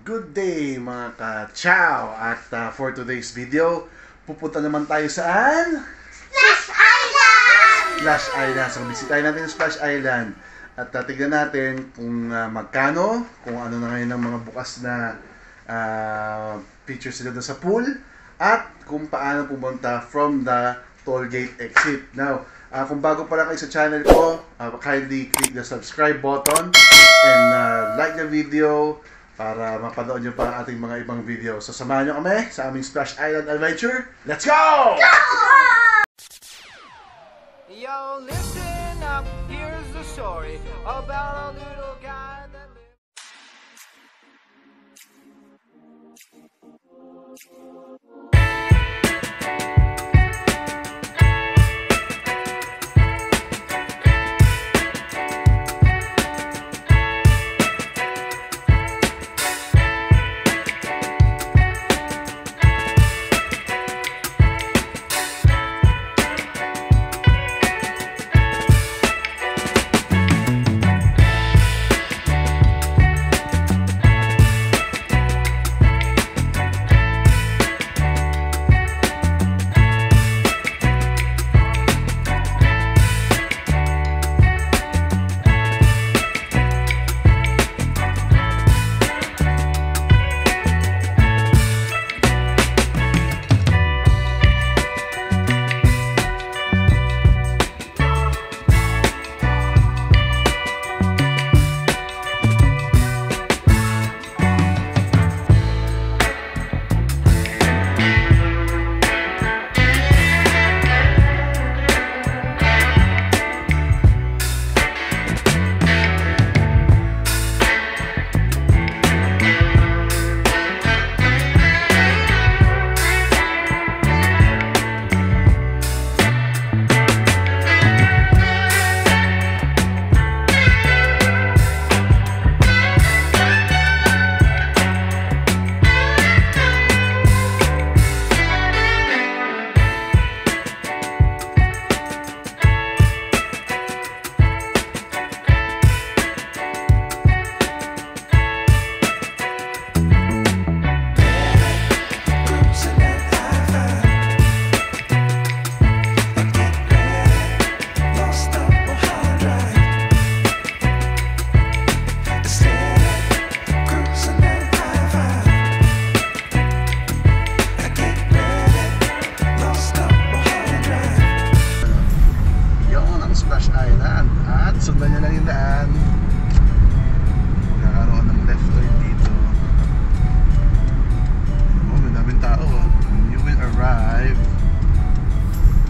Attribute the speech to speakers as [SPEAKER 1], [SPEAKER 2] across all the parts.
[SPEAKER 1] Good day mga ka-chow! At for today's video, pupunta naman tayo saan?
[SPEAKER 2] Splash Island!
[SPEAKER 1] Splash Island. So bisitahin natin yung Splash Island. At tignan natin kung magkano, kung ano na ngayon ang mga bukas na features sila doon sa pool, at kung paano pumunta from the toll gate exit. Now, kung bago pa lang kayo sa channel ko, kindly click the subscribe button and like the video para mapanood nyo pa ang ating mga ibang video. So samahan nyo kami sa aming Splash Island adventure. Let's go!
[SPEAKER 3] Yo, listen up, here's the story about a little guy that lived.
[SPEAKER 1] Sundan nyo lang yung daan. Nakaroon ng left turn dito. Oh, may daming tao. You will arrive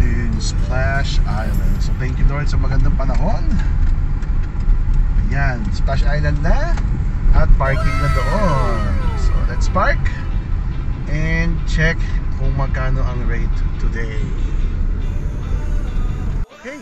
[SPEAKER 1] in Splash Island. So thank you Lord sa magandang panahon. Ayan, Splash Island na. At parking na doon. So let's park and check kung magkano ang rate today. Okay.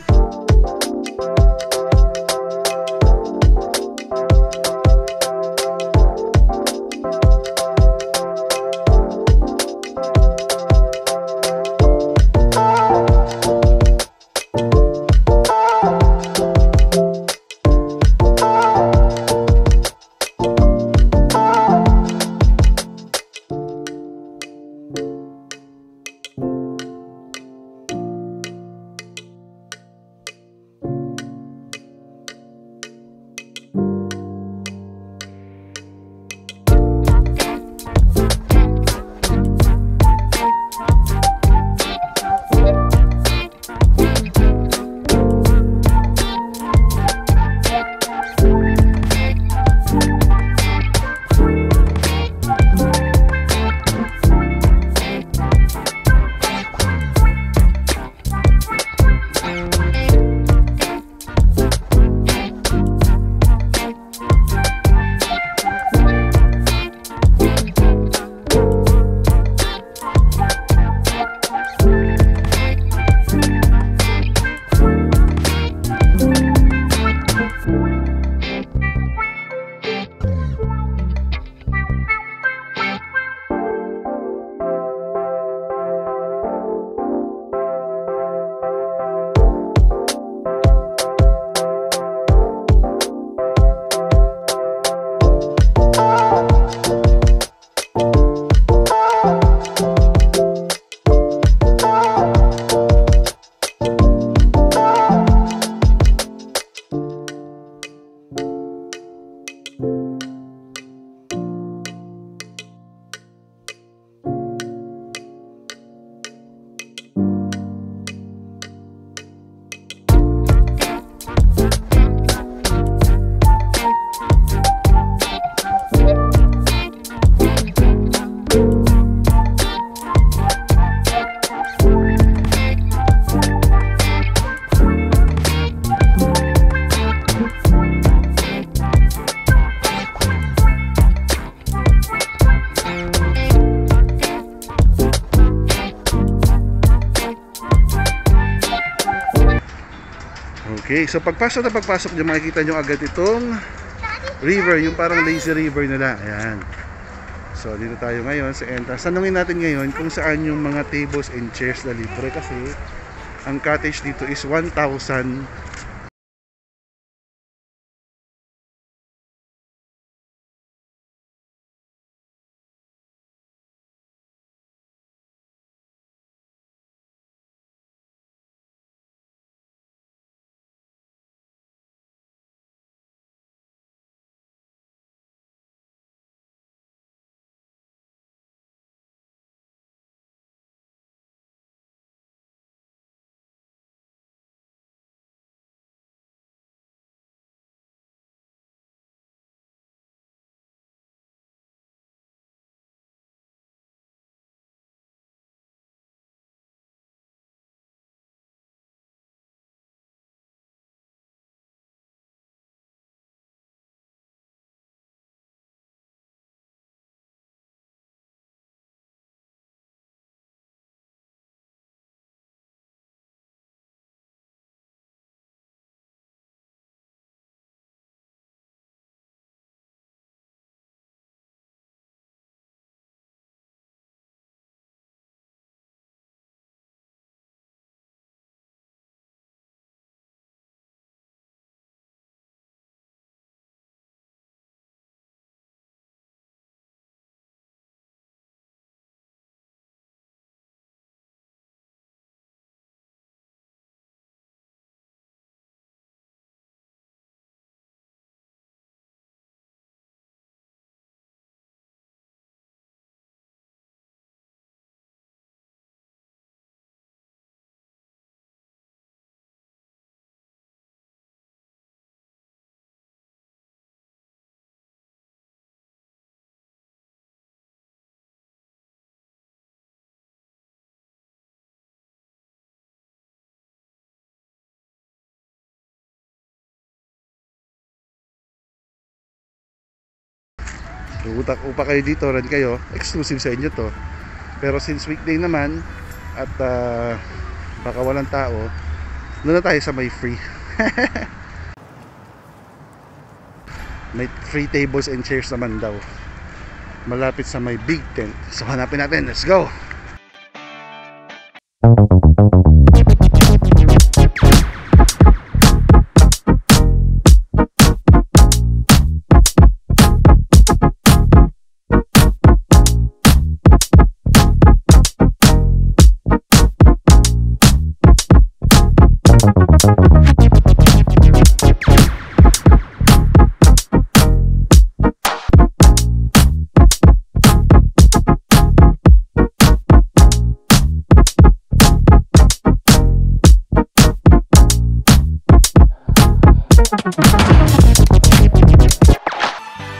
[SPEAKER 1] Okay, so pagpasok nyo, makikita nyo agad itong river, yung parang lazy river nila. Ayan. So dito tayo ngayon sa entrance. Tanungin natin ngayon kung saan yung mga tables and chairs na libre, kasi ang cottage dito is 1,000. Upa kayo dito, run kayo, exclusive sa inyo to. Pero since weekday naman at baka walang tao, doon na tayo sa may free. May free tables and chairs naman daw, malapit sa may big tent. So hanapin natin, let's go.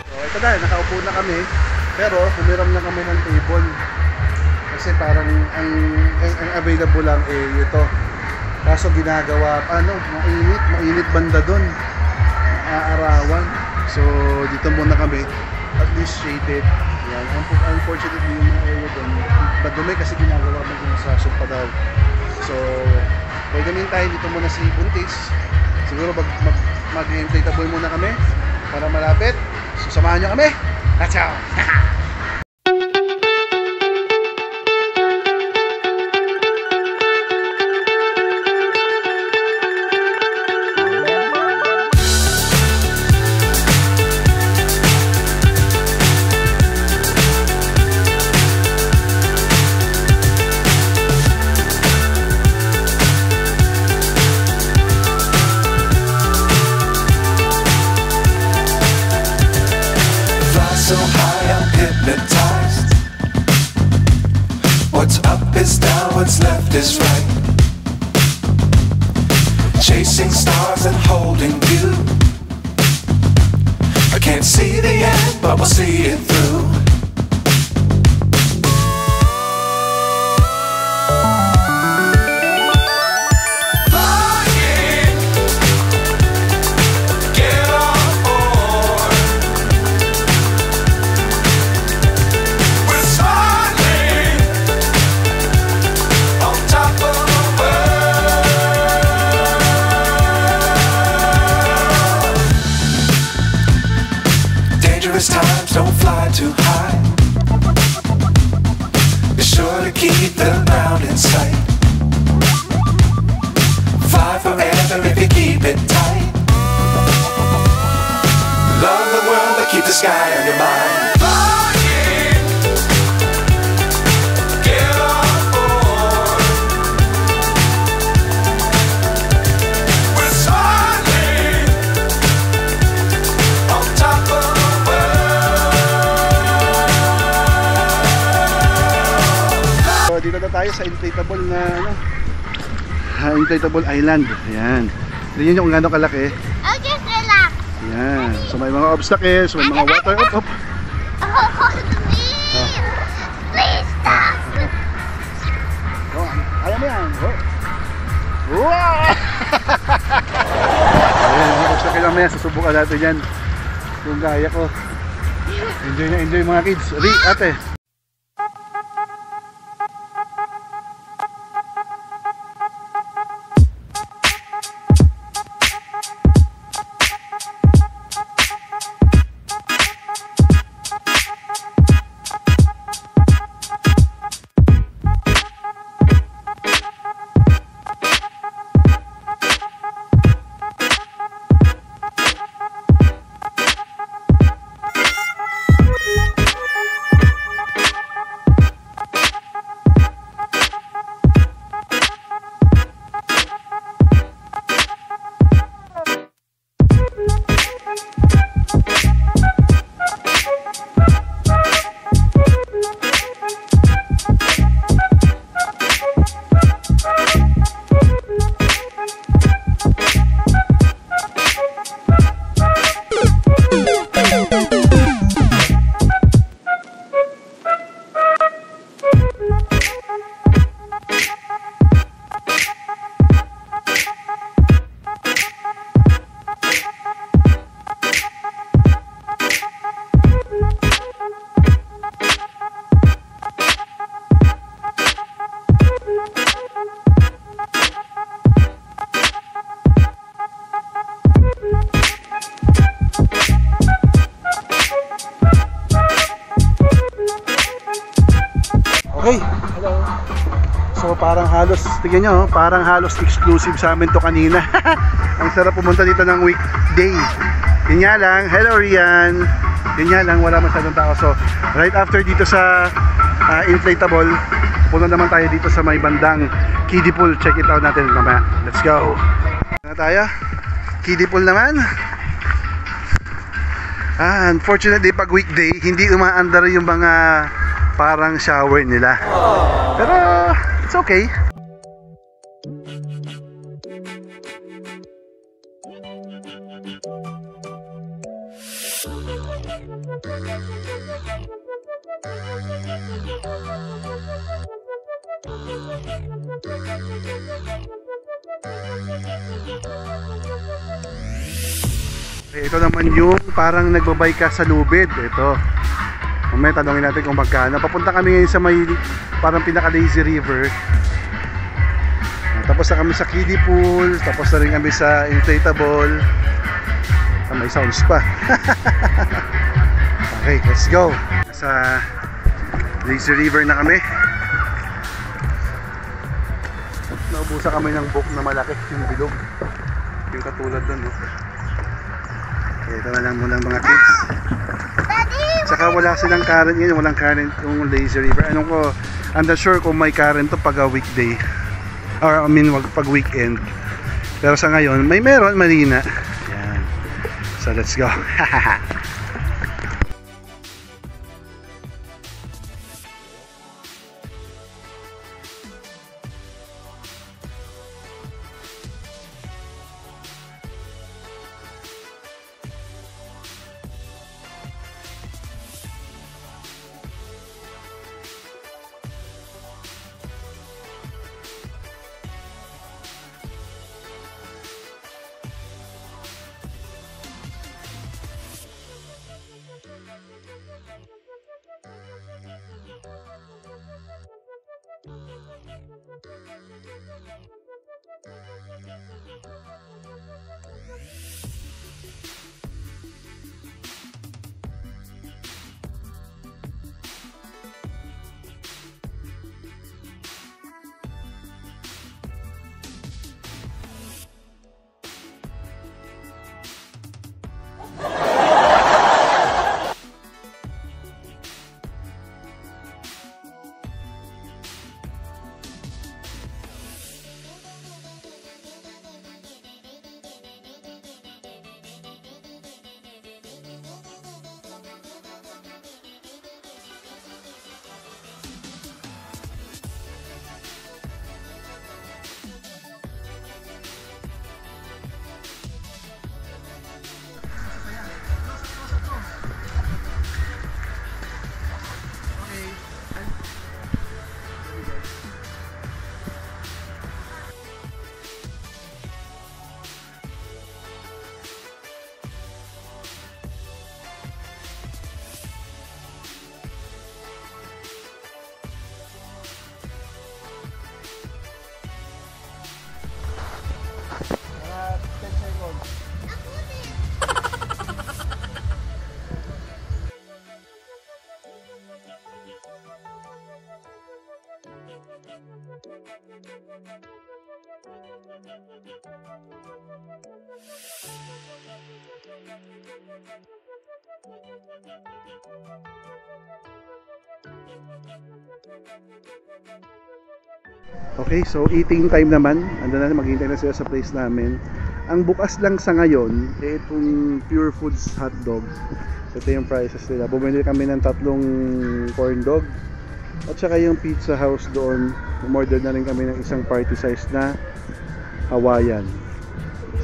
[SPEAKER 1] So ito na, nakaupo na kami, pero humiram na kami ng table kasi parang ang available lang ito. Kaso ginagawa mainit banda doon, aarawan. So dito muna kami, at least shaded. Yan. Unfortunately yung mga area doon madumi kasi ginagawa mo construction pa daw. So for the meantime, dito muna si Buntis. Siguro mag-inflatable muna kami para malapit. So samahan nyo kami. Let's go!
[SPEAKER 4] So high I'm hypnotized. What's up is down, what's left is right. Chasing stars and holding you. I can't see the end, but we'll see it through. high. Be sure to keep the ground in sight. Fly forever if you keep it tight. Love the world but keep the sky on your mind.
[SPEAKER 1] Dito na tayo sa inflatable na inflatable island. Ayan. Tingnan nyo kung gano'ng kalaki.
[SPEAKER 2] Oh, just relax.
[SPEAKER 1] Ayan. So may mga obstacles, may mga water. Up.
[SPEAKER 2] Oh, please stop.
[SPEAKER 1] Oh, ayaw mo yan. Oh. Wow! Ayan, mga obstacle lang maya. Susubukan natin yan. Kung kaya ko. Enjoy na enjoy mga kids. Ri, ate. Okay. Hello. So parang halos, tingnan nyo, parang halos exclusive sa amin to kanina. Ang sarap pumunta dito ng weekday. Yun nga lang, hello Rian. Yun nga lang, wala masyadong tao. So right after dito sa inflatable, punta naman tayo dito sa may bandang kiddie pool. Check it out natin mamaya. Let's go. Na tayo. Kiddie pool naman. Unfortunately pag weekday, hindi umaandar yung mga parang shower nila. Pero it's okay. Ito naman yung parang nagbabay ka sa lubid. Ito. Mamaya tanongin natin kung magkano. Papunta kami ngayon sa may parang pinaka lazy river. Tapos na kami sa kiddie pool. Tapos na rin kami sa inflatable. May sounds pa. Okay, let's go. Sa lazy river na kami. Naubusan kami ng book na malaki. Yung bilog. Yung katulad dun, no? Ito na lang muna mga kids. Saka wala silang current ngayon, walang current yung lazy river. I'm not sure kung may current to pag weekday. Or I mean pag weekend. Pero sa ngayon, meron, marina. Yan. So let's go. Okay, so eating time naman. Ando na, maghihintay na sila sa place namin. Ang bukas lang sa ngayon, itong Pure Foods hotdog. Ito yung prices nila. Bumili kami ng 3 corn dog. At saka yung Pizza House doon, umorder na rin kami ng isang party size na Hawaiian.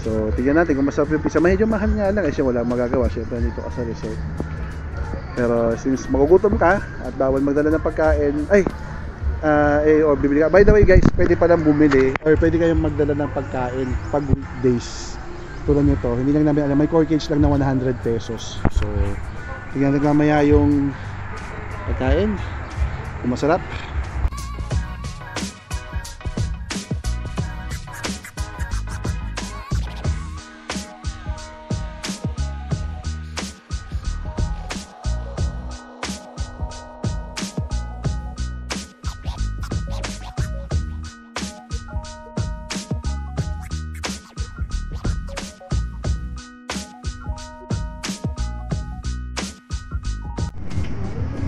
[SPEAKER 1] So, tignan natin kung masarap yung pizza. Medyo mahal nga lang, siya wala magagawa. Siyempre, nandito ka sa resort. Pero since magugutom ka at bawal magdala ng pagkain, or bibili ka. By the way guys, pwede palang bumili or pwede kayong magdala ng pagkain pag weekdays. Tulad nito, hindi lang namin alam, may core cage lang na 100 pesos. So, tingnan natin mamaya yung pagkain. Kung masarap.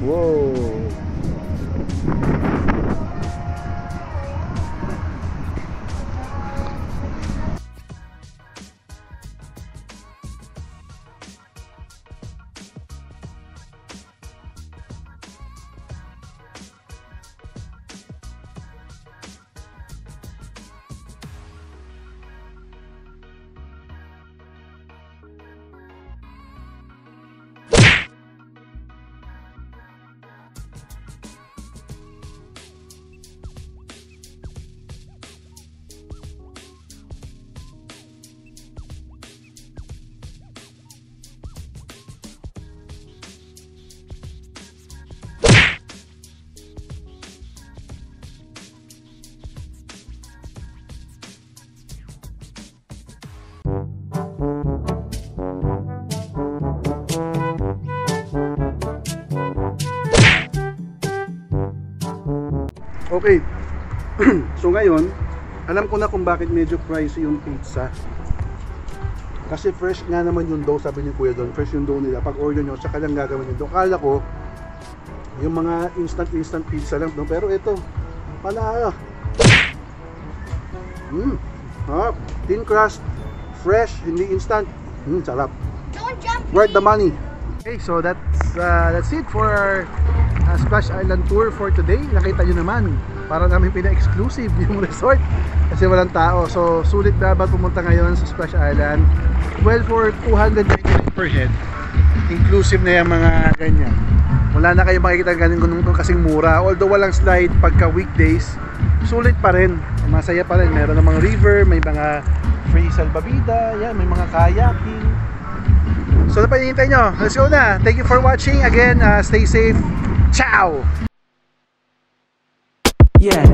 [SPEAKER 1] Wow. Okay. So ngayon, alam ko na kung bakit medyo pricey yung pizza. Kasi fresh nga naman yung dough, sabi ni Kuya doon. Fresh yung dough nila. Pag order nyo, saka lang gagawin yung dough. Kala ko, yung mga instant pizza lang doon. Pero ito, pala. Harap. Thin crust, fresh, hindi instant. Sarap.
[SPEAKER 2] Don't jump.
[SPEAKER 1] Worth the money. Okay, so that's it for our Splash Island tour for today. Nakita nyo naman, para namin pina-exclusive yung resort kasi walang tao. So sulit dapat pumunta ngayon sa Splash Island. Well, for 200 per head, inclusive na yung mga ganyan. Wala na kayo makikita ganun kasing mura. Although walang slide pagka weekdays, sulit pa rin, masaya pa rin. Meron namang river, may mga free salbabida, yan, may mga kayaking. So ano pa hinihintay nyo? Let's go na. Thank you for watching. Again, stay safe. Ciao!
[SPEAKER 5] Yeah.